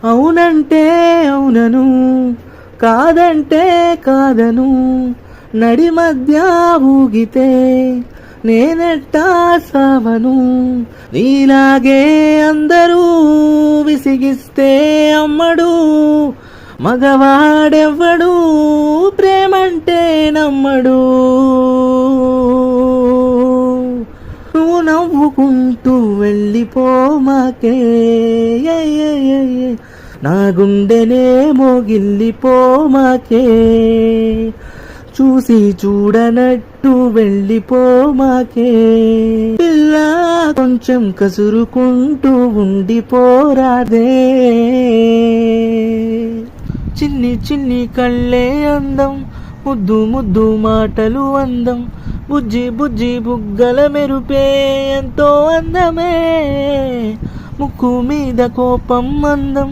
అవునంటే అవునను, కాదంటే కాదను, నడి మధ్య ఊగితే నేనెట్టా సావను. నీలాగే అందరూ విసిగిస్తే అమ్మడు, మగవాడెవ్వడు ప్రేమంటే నమ్మడు. నువ్వు నవ్వుకుంటూ వెళ్ళిపోమాకే, నా గుండెనే మోగిల్లిపోమాకే, చూసి చూడనట్టు వెళ్ళిపోమాకే. పిల్ల కొంచెం కసురుకుంటూ ఉండిపోరాదే. చిన్ని చిన్ని కళ్ళే అందం, ముద్దు ముద్దు మాటలు అందం, బుజ్జి బుజ్జి బుగ్గల మెరుపే ఎంతో అందమే, ముక్కు మీద కోపం అందం.